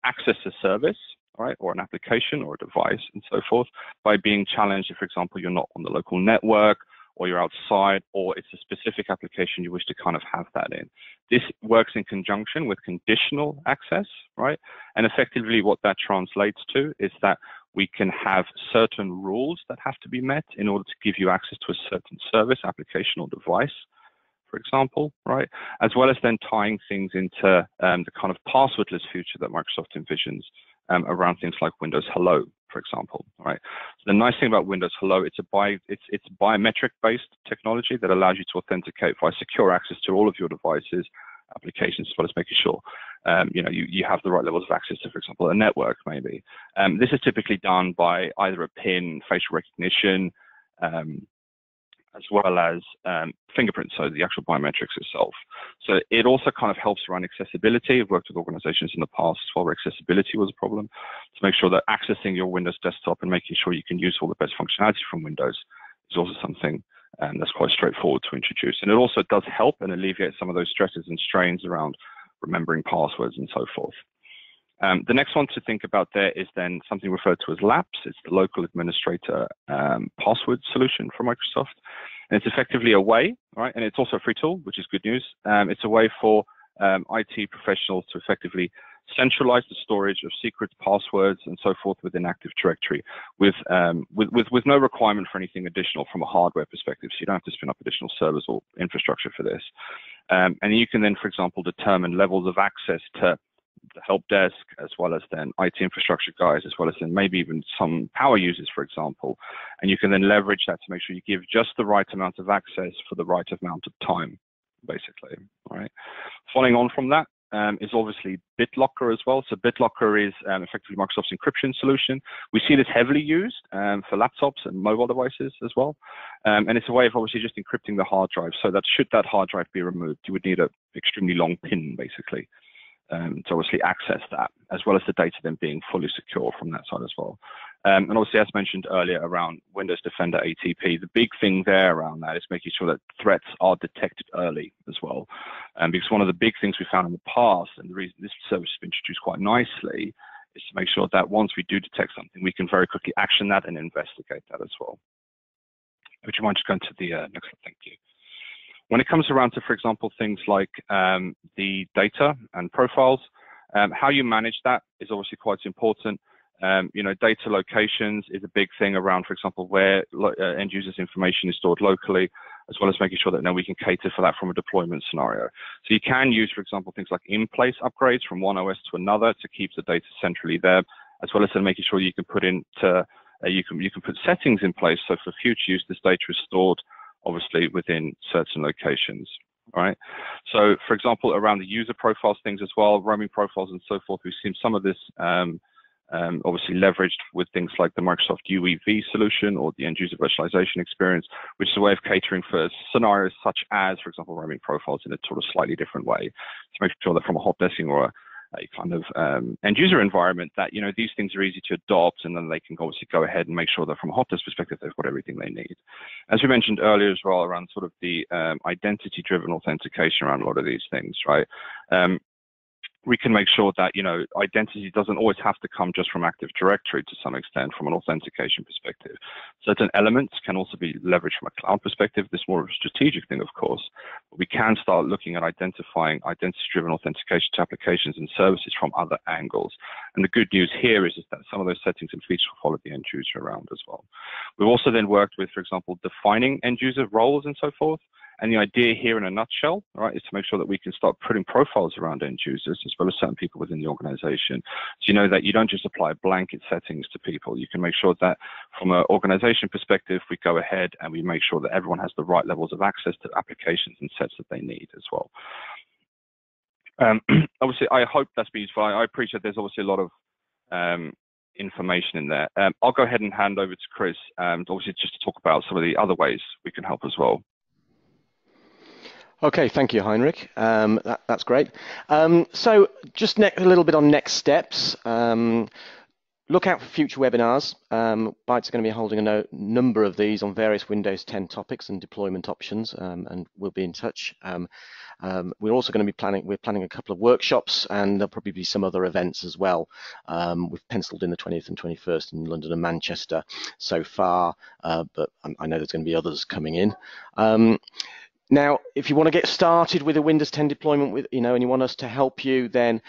access a service, right, or an application or a device and so forth by being challenged if, for example, you're not on the local network or you're outside, or it's a specific application you wish to kind of have that in. This works in conjunction with conditional access, right? And effectively what that translates to is that we can have certain rules that have to be met in order to give you access to a certain service, application, or device, for example, right? As well as then tying things into the kind of passwordless future that Microsoft envisions around things like Windows Hello, for example, right? So the nice thing about Windows Hello, it's biometric-based technology that allows you to authenticate via secure access to all of your devices, applications, as well as making sure you have the right levels of access to, for example, a network maybe. This is typically done by either a PIN, facial recognition, as well as fingerprints, so the actual biometrics itself. So it also kind of helps around accessibility. I've worked with organizations in the past as well where accessibility was a problem, to make sure that accessing your Windows desktop and making sure you can use all the best functionality from Windows is also something that's quite straightforward to introduce. And it also does help and alleviate some of those stresses and strains around remembering passwords and so forth. The next one to think about there is then something referred to as LAPS. It's the Local Administrator Password Solution from Microsoft. And it's effectively a way, right? And it's also a free tool, which is good news. It's a way for IT professionals to effectively centralize the storage of secret passwords and so forth within Active Directory with no requirement for anything additional from a hardware perspective. So you don't have to spin up additional servers or infrastructure for this. And you can then, for example, determine levels of access to the help desk, as well as then IT infrastructure guys, as well as then maybe even some power users, for example. And you can then leverage that to make sure you give just the right amount of access for the right amount of time, basically, right? Following on from that is obviously BitLocker as well. So BitLocker is effectively Microsoft's encryption solution. We see this heavily used for laptops and mobile devices as well. And it's a way of obviously just encrypting the hard drive, so that should that hard drive be removed, you would need an extremely long PIN, basically, to obviously access that, as well as the data then being fully secure from that side as well. And obviously, as mentioned earlier, around Windows Defender ATP, the big thing there around that is making sure that threats are detected early as well. Because one of the big things we found in the past, and the reason this service has been introduced quite nicely, is to make sure that once we do detect something, we can very quickly action that and investigate that as well. Would you mind just going to the next slide? Thank you. When it comes around to, for example, things like the data and profiles, how you manage that is obviously quite important. Data locations is a big thing around, for example, where end users' information is stored locally. as well as making sure that now we can cater for that from a deployment scenario. So you can use, for example, things like in-place upgrades from one OS to another to keep the data centrally there, as well as then making sure you can put into you can put settings in place so for future use this data is stored obviously within certain locations. All right. So, for example, around the user profiles things as well, roaming profiles and so forth, we've seen some of this obviously leveraged with things like the Microsoft UEV solution or the end user virtualization experience, which is a way of catering for scenarios such as, for example, roaming profiles in a sort of slightly different way to make sure that from a hot desking or a kind of end user environment that, you know, these things are easy to adopt, and then they can obviously go ahead and make sure that from a hot desk perspective, they've got everything they need. As we mentioned earlier as well, around sort of the identity driven authentication around a lot of these things, right? We can make sure that, you know, identity doesn't always have to come just from Active Directory to some extent from an authentication perspective. Certain elements can also be leveraged from a cloud perspective. This is more of a strategic thing, of course, but we can start looking at identifying identity-driven authentication to applications and services from other angles. And the good news here is that some of those settings and features will follow the end user around as well. We've also then worked with, for example, defining end user roles and so forth. And the idea here in a nutshell, right, is to make sure that we can start putting profiles around end users as well as certain people within the organization. So you know that you don't just apply blanket settings to people. You can make sure that from an organization perspective, we go ahead and we make sure that everyone has the right levels of access to applications and sets that they need as well. Obviously, I hope that's been useful. I appreciate there's obviously a lot of information in there. I'll go ahead and hand over to Chris, obviously just to talk about some of the other ways we can help as well. Okay, thank you, Heinrich. That's great. So just a little bit on next steps. Look out for future webinars. Bytes are going to be holding a number of these on various Windows 10 topics and deployment options, and we'll be in touch. We're also going to be planning a couple of workshops, and there'll probably be some other events as well. We've penciled in the 20th and 21st in London and Manchester so far, but I know there's going to be others coming in. Now, if you want to get started with a Windows 10 deployment, and you want us to help you, then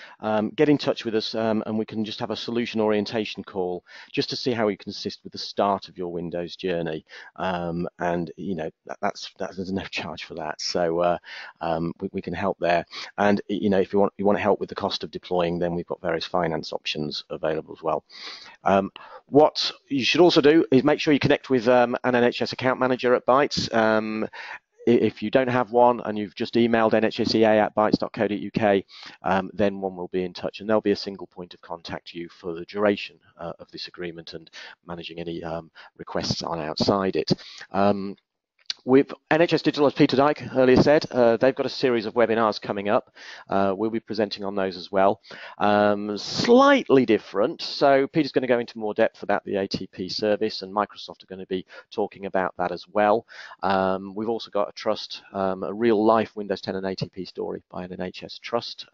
get in touch with us, and we can just have a solution orientation call just to see how we can assist with the start of your Windows journey. And there's no charge for that, so we can help there. And if you want help with the cost of deploying, then we've got various finance options available as well. What you should also do is make sure you connect with an NHS account manager at Bytes. If you don't have one and you've just emailed nhsea@bytes.co.uk, then one will be in touch, and there'll be a single point of contact to you for the duration of this agreement and managing any requests on outside it. With NHS Digital, as Peter Dyke earlier said, they've got a series of webinars coming up. We'll be presenting on those as well. Slightly different, so Peter's going to go into more depth about the ATP service, and Microsoft are going to be talking about that as well. We've also got a trust, a real-life Windows 10 and ATP story by an NHS trust.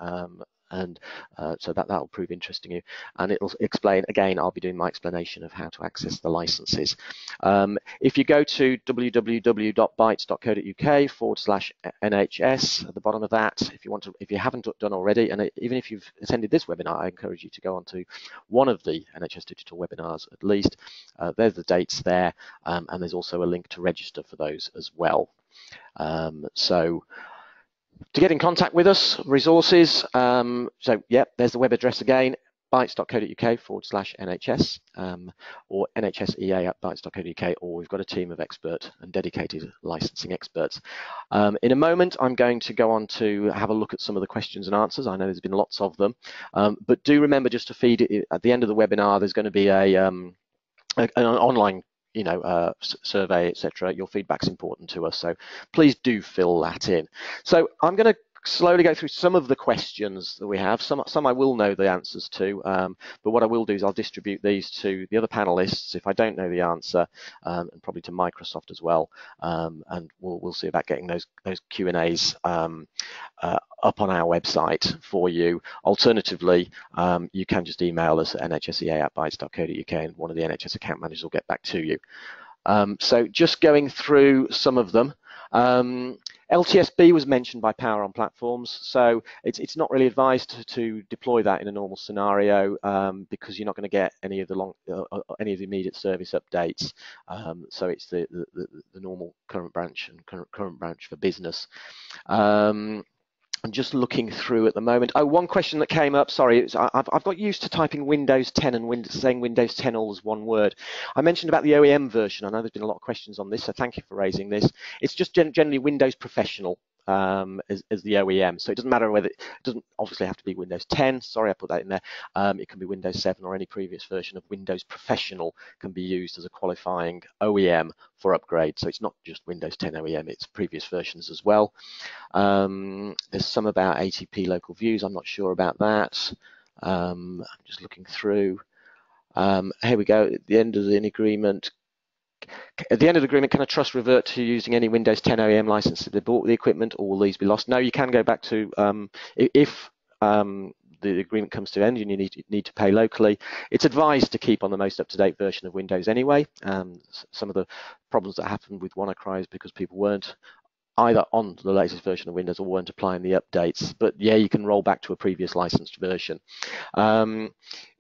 So that will prove interesting to you, and it'll explain, again, I'll be doing my explanation of how to access the licenses. If you go to www.bytes.co.uk/NHS, at the bottom of that, if you haven't done already, and even if you've attended this webinar, I encourage you to go on to one of the NHS Digital webinars at least. There's the dates there, and there's also a link to register for those as well. To get in contact with us, resources, so yeah, there's the web address again, bytes.co.uk/NHS, or nhsea@bytes.co.uk, or we've got a team of expert and dedicated licensing experts. In a moment, I'm going to go on to have a look at some of the questions and answers. I know there's been lots of them, but do remember just to feed it at the end of the webinar. There's going to be an online survey, etc. Your feedback's important to us, so please do fill that in. So I'm going to slowly go through some of the questions that we have. Some I will know the answers to, but what I will do is I'll distribute these to the other panelists if I don't know the answer, and probably to Microsoft as well, and we'll see about getting those Q&As up on our website for you. Alternatively, you can just email us at nhsea@bytes.co.uk, and one of the NHS account managers will get back to you. So just going through some of them. LTSB was mentioned by Power on Platforms, so it's not really advised to deploy that in a normal scenario because you're not going to get any of the immediate service updates. So it's the normal current branch and current branch for business. I'm just looking through at the moment. Oh, one question that came up, sorry, I've got used to typing Windows 10 and saying Windows 10 all as one word. I mentioned about the OEM version. I know there's been a lot of questions on this, so thank you for raising this. It's just generally Windows Professional as the OEM. So it doesn't matter whether, it doesn't obviously have to be Windows 10, sorry I put that in there. It can be Windows 7 or any previous version of Windows Professional can be used as a qualifying OEM for upgrade. So it's not just Windows 10 OEM, it's previous versions as well. There's some about ATP local views, I'm not sure about that. I'm just looking through. Here we go, at the end of the agreement. At the end of the agreement, can a trust revert to using any Windows 10 OEM license if they bought the equipment, or will these be lost? No, you can go back to, if the agreement comes to end and you need to pay locally, it's advised to keep on the most up-to-date version of Windows anyway. Some of the problems that happened with WannaCry is because people weren't either on the latest version of Windows or weren't applying the updates. But yeah, you can roll back to a previous licensed version.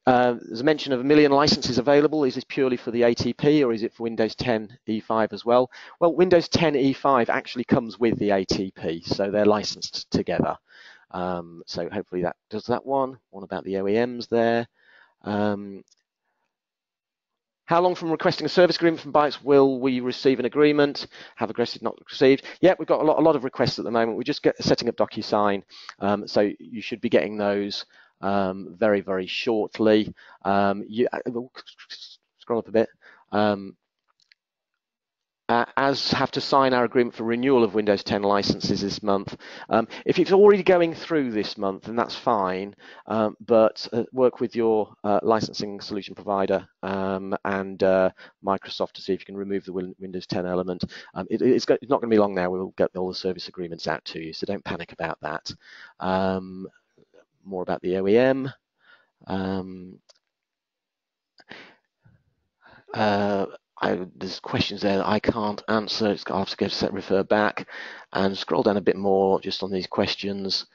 There's a mention of 1 million licenses available. Is this purely for the ATP or is it for Windows 10 E5 as well? Well, Windows 10 E5 actually comes with the ATP, so they're licensed together. So hopefully that does that one. One about the OEMs there. How long from requesting a service agreement from Bytes will we receive an agreement? Have aggressive not received? Yeah, we've got a lot of requests at the moment. We're just setting up DocuSign, so you should be getting those very, very shortly. Scroll up a bit. As have to sign our agreement for renewal of Windows 10 licenses this month. If it's already going through this month, then that's fine, but work with your licensing solution provider and Microsoft to see if you can remove the Windows 10 element. It's not going to be long now. We'll get all the service agreements out to you, so don't panic about that. More about the OEM. There's questions there that I can't answer. I'll have to go to refer back and scroll down a bit more just on these questions.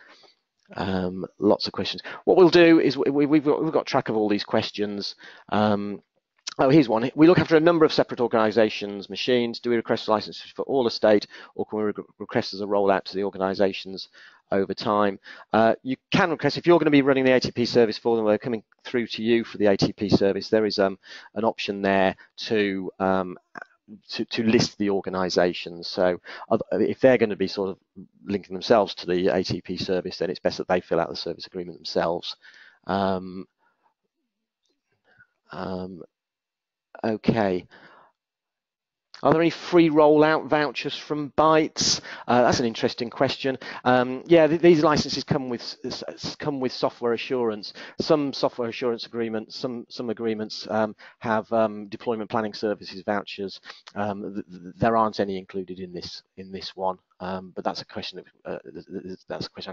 Lots of questions. What we'll do is we've got track of all these questions. Oh, here's one. We look after a number of separate organisations' machines. Do we request licenses for all estate, or can we request as a rollout to the organisations over time? You can request, if you're going to be running the ATP service for them, they're coming through to you for the ATP service, there is an option there to list the organisations. So if they're going to be sort of linking themselves to the ATP service, then it's best that they fill out the service agreement themselves. Okay. Are there any free rollout vouchers from Bytes? That's an interesting question. Yeah, these licenses come with software assurance. Some software assurance agreements, some agreements have deployment planning services vouchers. There aren't any included in this one, but that's a question I'm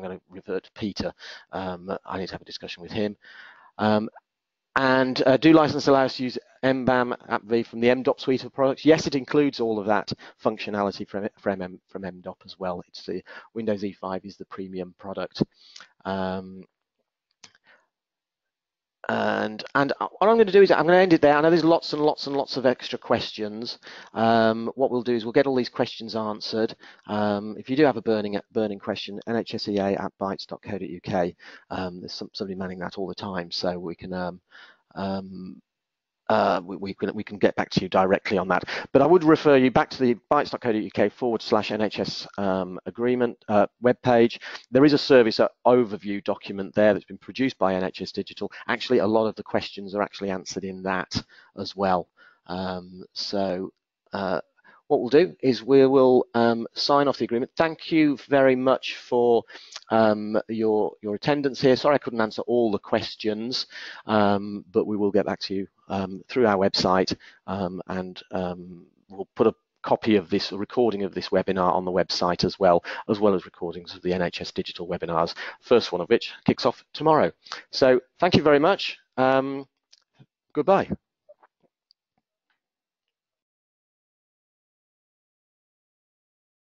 going to revert to Peter. I need to have a discussion with him. And do license allow us to use MBAM AppV from the MDOP suite of products? Yes, it includes all of that functionality from MDOP as well. It's the Windows E5 is the premium product. And what I'm going to do is I'm going to end it there. I know there's lots and lots and lots of extra questions. What we'll do is we'll get all these questions answered. If you do have a burning question, nhsea@bytes.co.uk. There's somebody manning that all the time, so we can we can get back to you directly on that. But I would refer you back to the bytes.co.uk/NHS agreement webpage. There is a service overview document there that's been produced by NHS Digital. Actually, a lot of the questions are actually answered in that as well. What we'll do is we will sign off the agreement. Thank you very much for your attendance here. Sorry I couldn't answer all the questions, but we will get back to you through our website, and we'll put a copy of this, a recording of this webinar on the website as well as recordings of the NHS Digital webinars, first one of which kicks off tomorrow. So thank you very much. Goodbye.